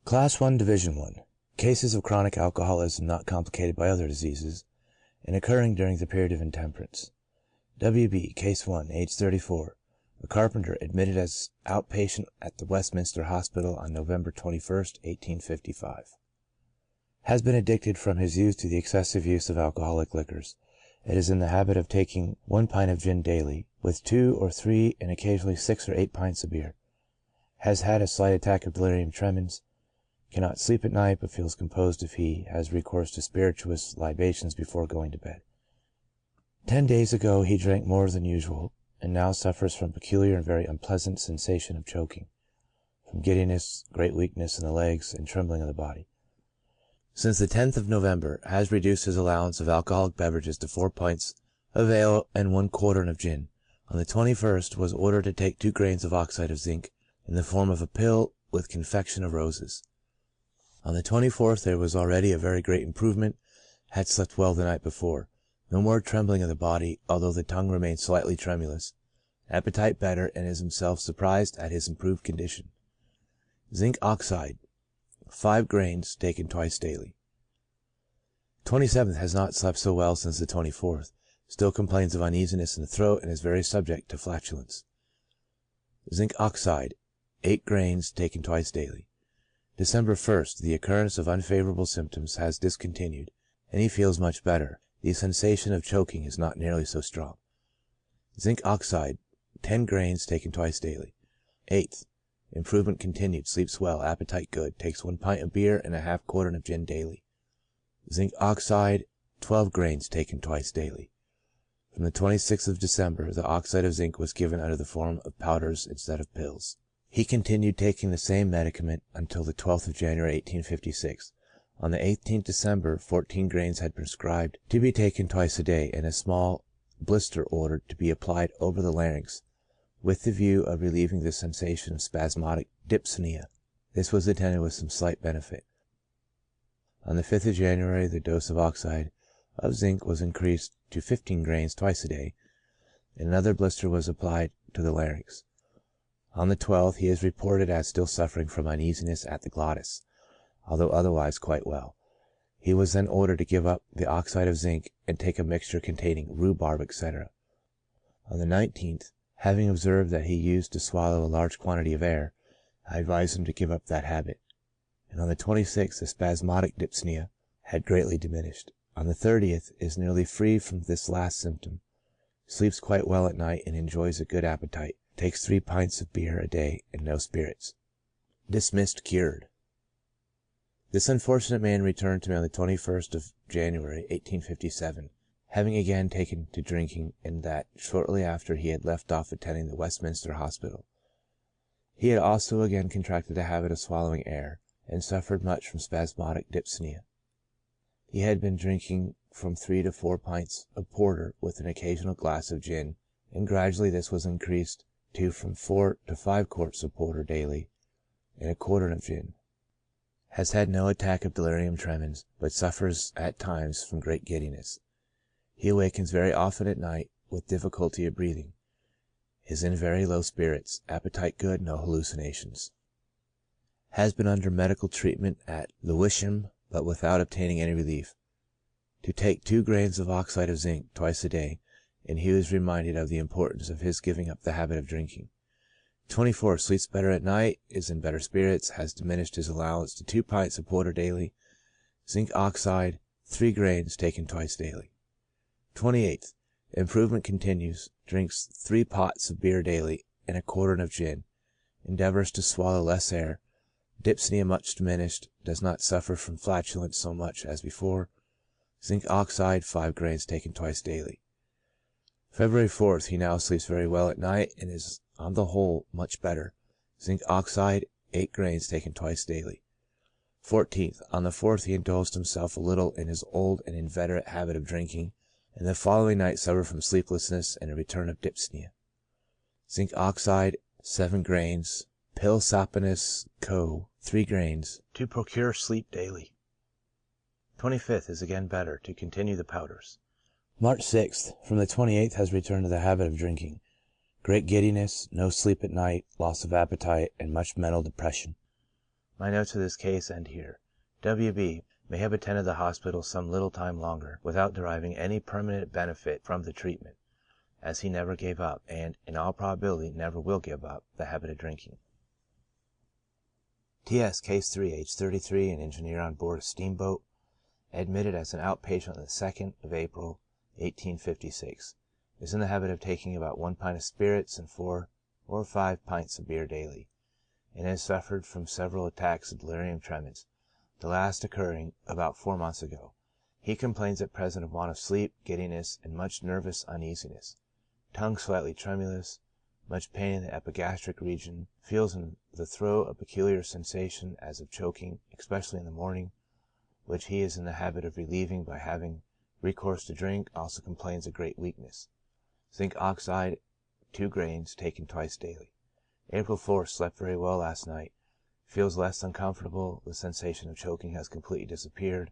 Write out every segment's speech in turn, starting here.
Class 1, Division 1. Cases of chronic alcoholism not complicated by other diseases, and occurring during the period of intemperance. W.B. Case 1, age 34, a carpenter, admitted as outpatient at the Westminster Hospital on November 21st, 1855. Has been addicted from his youth to the excessive use of alcoholic liquors, and is in the habit of taking 1 pint of gin daily, with 2 or 3 and occasionally 6 or 8 pints of beer. Has had a slight attack of delirium tremens. Cannot sleep at night, but feels composed if he has recourse to spirituous libations before going to bed. 10 days ago he drank more than usual, and now suffers from peculiar and very unpleasant sensation of choking, from giddiness, great weakness in the legs, and trembling of the body. Since the 10th of November, has reduced his allowance of alcoholic beverages to 4 pints of ale and 1 quartern of gin. On the 21st, was ordered to take 2 grains of oxide of zinc in the form of a pill with confection of roses. On the 24th, there was already a very great improvement, had slept well the night before. No more trembling of the body, although the tongue remained slightly tremulous. Appetite better, and is himself surprised at his improved condition. Zinc oxide, 5 grains, taken twice daily. 27th, has not slept so well since the 24th. Still complains of uneasiness in the throat and is very subject to flatulence. Zinc oxide, 8 grains, taken twice daily. December 1st, the occurrence of unfavorable symptoms has discontinued, and he feels much better. The sensation of choking is not nearly so strong. Zinc oxide, 10 grains, taken twice daily. 8th, improvement continued, sleeps well, appetite good, takes 1 pint of beer and a half quartern of gin daily. Zinc oxide, 12 grains, taken twice daily. From the 26th of December, the oxide of zinc was given under the form of powders instead of pills. He continued taking the same medicament until the 12th of January, 1856. On the 18th December, 14 grains had been prescribed to be taken twice a day, and a small blister ordered to be applied over the larynx, with the view of relieving the sensation of spasmodic dyspnea. This was attended with some slight benefit. On the 5th of January, the dose of oxide of zinc was increased to 15 grains twice a day, and another blister was applied to the larynx. On the 12th, he is reported as still suffering from uneasiness at the glottis, although otherwise quite well. He was then ordered to give up the oxide of zinc and take a mixture containing rhubarb, etc. On the 19th, having observed that he used to swallow a large quantity of air, I advised him to give up that habit, and on the 26th the spasmodic dyspnea had greatly diminished. On the 30th, is nearly free from this last symptom, sleeps quite well at night and enjoys a good appetite, takes 3 pints of beer a day and no spirits. Dismissed cured. This unfortunate man returned to me on the 21st of January, 1857, having again taken to drinking, and that shortly after he had left off attending the Westminster Hospital. He had also again contracted a habit of swallowing air, and suffered much from spasmodic dyspnea. He had been drinking from 3 to 4 pints of porter with an occasional glass of gin, and gradually this was increased to from 4 to 5 quarts of porter daily and a quartern of gin. Has had no attack of delirium tremens, but suffers at times from great giddiness. He awakens very often at night with difficulty of breathing. Is in very low spirits, appetite good, no hallucinations. Has been under medical treatment at Lewisham, but without obtaining any relief. To take 2 grains of oxide of zinc twice a day, and he was reminded of the importance of his giving up the habit of drinking. 24. Sleeps better at night, is in better spirits, has diminished his allowance to 2 pints of porter daily. Zinc oxide, 3 grains, taken twice daily. 28th. Improvement continues, drinks 3 pots of beer daily and a quartern of gin, endeavors to swallow less air, dyspnea much diminished, does not suffer from flatulence so much as before. Zinc oxide, 5 grains, taken twice daily. February 4th, he now sleeps very well at night and is on the whole much better. Zinc oxide, 8 grains, taken twice daily. 14th, on the 4th he indulged himself a little in his old and inveterate habit of drinking, and the following night suffered from sleeplessness and a return of dyspnea. Zinc oxide, 7 grains, pill saponis co. 3 grains, to procure sleep daily. 25th, is again better, to continue the powders. March 6th, from the 28th has returned to the habit of drinking. Great giddiness, no sleep at night, loss of appetite, and much mental depression. My notes of this case end here. W.B. may have attended the hospital some little time longer without deriving any permanent benefit from the treatment, as he never gave up, and, in all probability, never will give up, the habit of drinking. T.S. Case 3, age 33, an engineer on board a steamboat, admitted as an outpatient on the 2nd of April, 1856. Is in the habit of taking about 1 pint of spirits and 4 or 5 pints of beer daily, and has suffered from several attacks of delirium tremens, the last occurring about 4 months ago. He complains at present of want of sleep, giddiness, and much nervous uneasiness. Tongue slightly tremulous, much pain in the epigastric region, feels in the throat a peculiar sensation as of choking, especially in the morning, which he is in the habit of relieving by having recourse to drink. Also complains of great weakness. Zinc oxide, 2 grains, taken twice daily. April 4th, slept very well last night. Feels less uncomfortable. The sensation of choking has completely disappeared.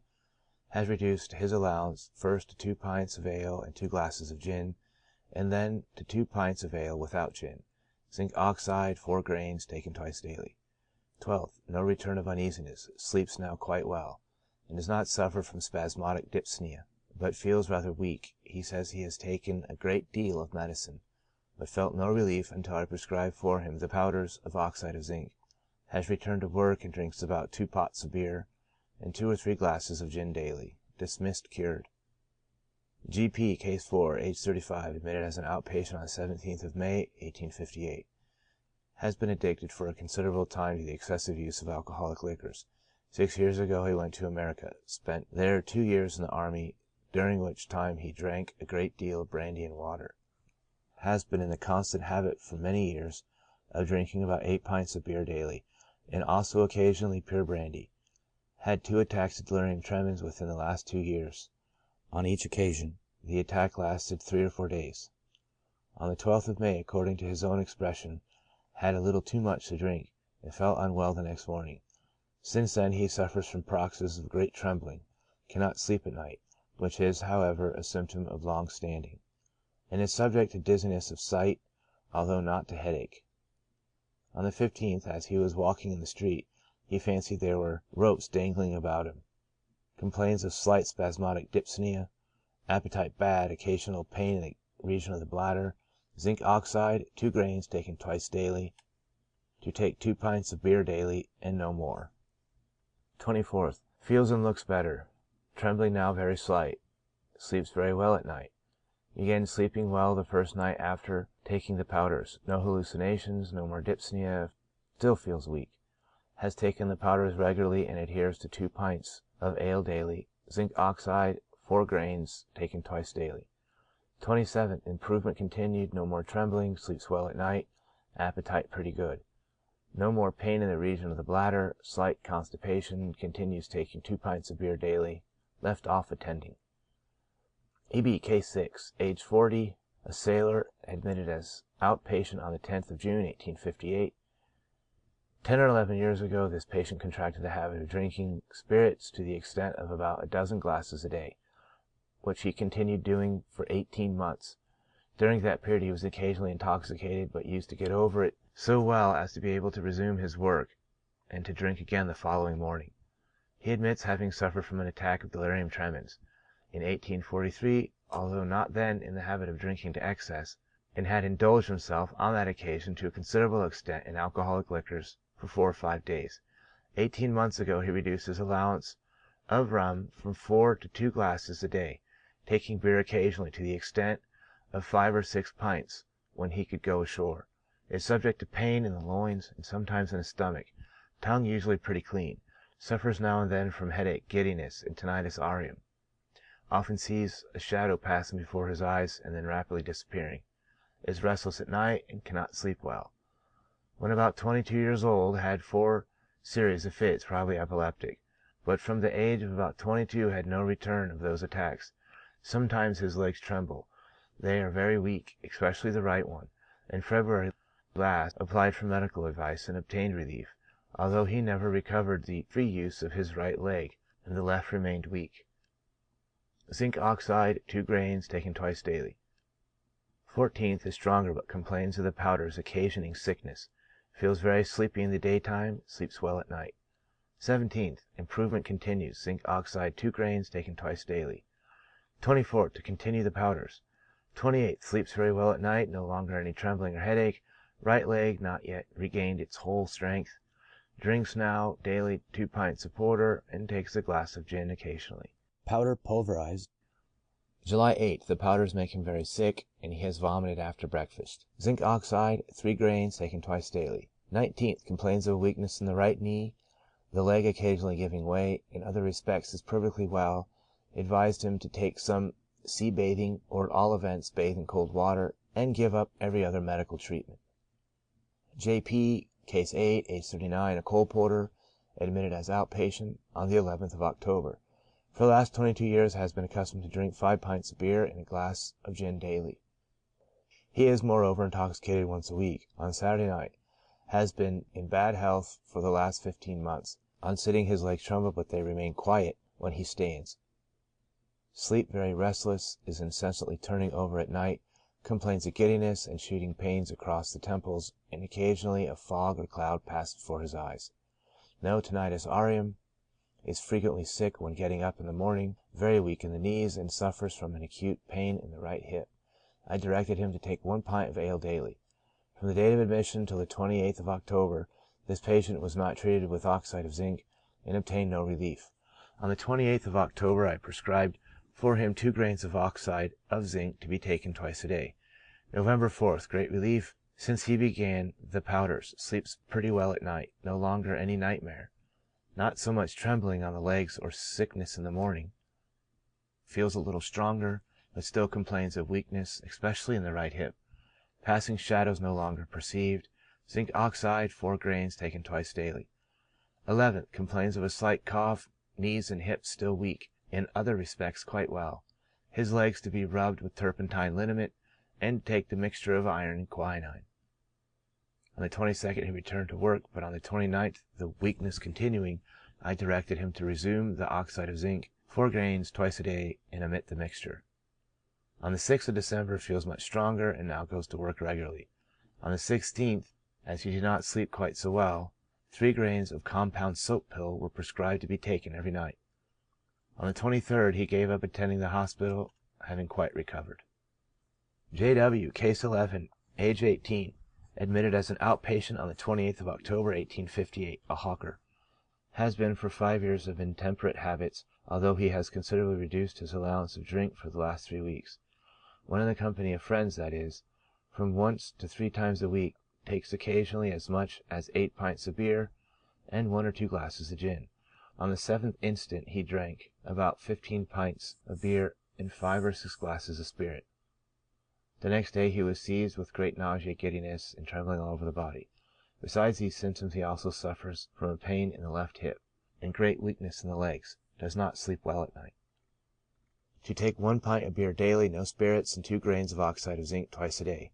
Has reduced his allowance first to 2 pints of ale and 2 glasses of gin, and then to 2 pints of ale without gin. Zinc oxide, 4 grains, taken twice daily. 12th, no return of uneasiness. Sleeps now quite well, and does not suffer from spasmodic dyspnea, but feels rather weak. He says he has taken a great deal of medicine, but felt no relief until I prescribed for him the powders of oxide of zinc. Has returned to work and drinks about 2 pots of beer and 2 or 3 glasses of gin daily. Dismissed cured. G.P. Case 4, age 35, admitted as an outpatient on 17th of May, 1858. Has been addicted for a considerable time to the excessive use of alcoholic liquors. 6 years ago he went to America, spent there 2 years in the army, during which time he drank a great deal of brandy and water. Has been in the constant habit for many years of drinking about 8 pints of beer daily, and also occasionally pure brandy. Had 2 attacks of delirium tremens within the last 2 years. On each occasion, the attack lasted 3 or 4 days. On the 12th of May, according to his own expression, had a little too much to drink, and felt unwell the next morning. Since then he suffers from paroxysms of great trembling, cannot sleep at night, which is, however, a symptom of long standing, and is subject to dizziness of sight, although not to headache. On the 15th, as he was walking in the street, he fancied there were ropes dangling about him. Complains of slight spasmodic dyspnea, appetite bad, occasional pain in the region of the bladder. Zinc oxide, 2 grains, taken twice daily. To take 2 pints of beer daily, and no more. 24th, feels and looks better. Trembling now very slight. Sleeps very well at night. Began sleeping well the first night after taking the powders. No hallucinations, no more dyspnea. Still feels weak. Has taken the powders regularly and adheres to 2 pints of ale daily. Zinc oxide, 4 grains, taken twice daily. 27th, improvement continued, no more trembling, sleeps well at night, appetite pretty good. No more pain in the region of the bladder, slight constipation, continues taking 2 pints of beer daily, left off attending. E.B. Case 6, age 40, a sailor, admitted as outpatient on the 10th of June, 1858. 10 or 11 years ago, this patient contracted the habit of drinking spirits to the extent of about 12 glasses a day, which he continued doing for 18 months. During that period he was occasionally intoxicated, but used to get over it so well as to be able to resume his work and to drink again the following morning. He admits having suffered from an attack of delirium tremens in 1843, although not then in the habit of drinking to excess, and had indulged himself on that occasion to a considerable extent in alcoholic liquors for 4 or 5 days. 18 months ago he reduced his allowance of rum from 4 to 2 glasses a day, taking beer occasionally to the extent of 5 or 6 pints when he could go ashore. Is subject to pain in the loins and sometimes in the stomach. Tongue usually pretty clean. Suffers now and then from headache, giddiness, and tinnitus aurium. Often sees a shadow passing before his eyes and then rapidly disappearing. Is restless at night and cannot sleep well. When about 22 years old, had 4 series of fits, probably epileptic, but from the age of about 22 had no return of those attacks. Sometimes his legs tremble. They are very weak, especially the right one. In February last applied for medical advice and obtained relief, although he never recovered the free use of his right leg, and the left remained weak. Zinc oxide, 2 grains, taken twice daily. 14th, is stronger, but complains of the powders occasioning sickness. Feels very sleepy in the daytime, sleeps well at night. 17th, improvement continues. Zinc oxide 2 grains taken twice daily. 24th, to continue the powders. 28th, sleeps very well at night, no longer any trembling or headache. Right leg not yet regained its whole strength. Drinks now daily 2 pints of porter and takes a glass of gin occasionally. Powder pulverized. July 8th, the powders make him very sick, and he has vomited after breakfast. Zinc oxide 3 grains taken twice daily. 19th, complains of weakness in the right knee, the leg occasionally giving way. In other respects is perfectly well. Advised him to take some sea bathing, or at all events bathe in cold water, and give up every other medical treatment. J.P., Case 8, age 39, a coal porter, admitted as outpatient on the 11th of October. For the last 22 years has been accustomed to drink 5 pints of beer and a glass of gin daily. He is moreover intoxicated once a week, on Saturday night. Has been in bad health for the last 15 months. On sitting his legs tremble, but they remain quiet when he stands. Sleep very restless, is incessantly turning over at night, complains of giddiness and shooting pains across the temples, and occasionally a fog or cloud passes before his eyes. No tinnitus aurium, is frequently sick when getting up in the morning, very weak in the knees, and suffers from an acute pain in the right hip. I directed him to take 1 pint of ale daily. From the date of admission till the 28th of October, this patient was not treated with oxide of zinc, and obtained no relief. On the 28th of October, I prescribed for him 2 grains of oxide of zinc to be taken twice a day. November 4th, great relief since he began the powders. Sleeps pretty well at night, no longer any nightmare. Not so much trembling on the legs or sickness in the morning. Feels a little stronger, but still complains of weakness, especially in the right hip. Passing shadows no longer perceived. Zinc oxide 4 grains taken twice daily. 11th, complains of a slight cough, knees and hips still weak, in other respects quite well. His legs to be rubbed with turpentine liniment, and take the mixture of iron and quinine. On the 22nd he returned to work, but on the 29th, the weakness continuing, I directed him to resume the oxide of zinc, 4 grains twice a day, and omit the mixture. On the 6th of December feels much stronger, and now goes to work regularly. On the 16th, as he did not sleep quite so well, 3 grains of compound soap pill were prescribed to be taken every night. On the 23rd he gave up attending the hospital, having quite recovered. J.W., Case 11, age 18, admitted as an outpatient on the 28th of October, 1858, a hawker. Has been for 5 years of intemperate habits, although he has considerably reduced his allowance of drink for the last 3 weeks. When in the company of friends, that is, from once to 3 times a week, takes occasionally as much as 8 pints of beer and 1 or 2 glasses of gin. On the 7th instant he drank about 15 pints of beer and 5 or 6 glasses of spirit. The next day he was seized with great nausea, giddiness, and trembling all over the body. Besides these symptoms he also suffers from a pain in the left hip, and great weakness in the legs. Does not sleep well at night. To take 1 pint of beer daily, no spirits, and 2 grains of oxide of zinc twice a day.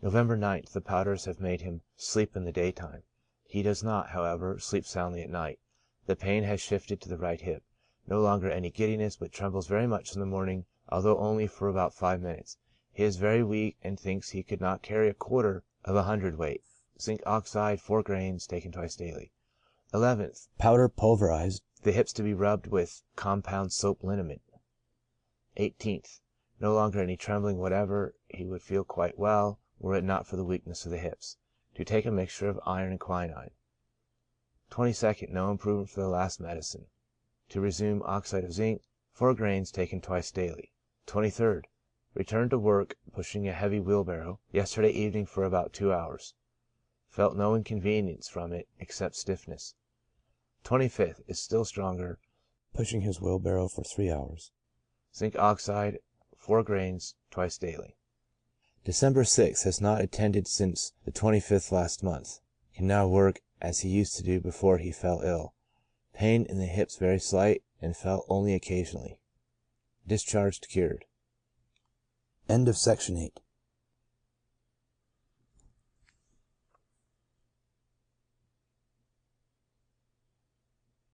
November 9th, the powders have made him sleep in the daytime. He does not, however, sleep soundly at night. The pain has shifted to the right hip. No longer any giddiness, but trembles very much in the morning, although only for about 5 minutes. He is very weak and thinks he could not carry a quarter of a hundredweight. Zinc oxide 4 grains taken twice daily. 11th, Powder pulverized. the hips to be rubbed with compound soap liniment. 18th, no longer any trembling whatever. He would feel quite well were it not for the weakness of the hips. To take a mixture of iron and quinine. 22nd, no improvement for the last medicine. To resume oxide of zinc, 4 grains taken twice daily. 23rd, returned to work pushing a heavy wheelbarrow yesterday evening for about 2 hours. Felt no inconvenience from it except stiffness. 25th, is still stronger, Pushing his wheelbarrow for 3 hours. Zinc oxide 4 grains twice daily. December 6th, has not attended since the 25th last month. Can now work as he used to do before he fell ill. Pain in the hips very slight, and felt only occasionally. Discharged cured. End of Section 8.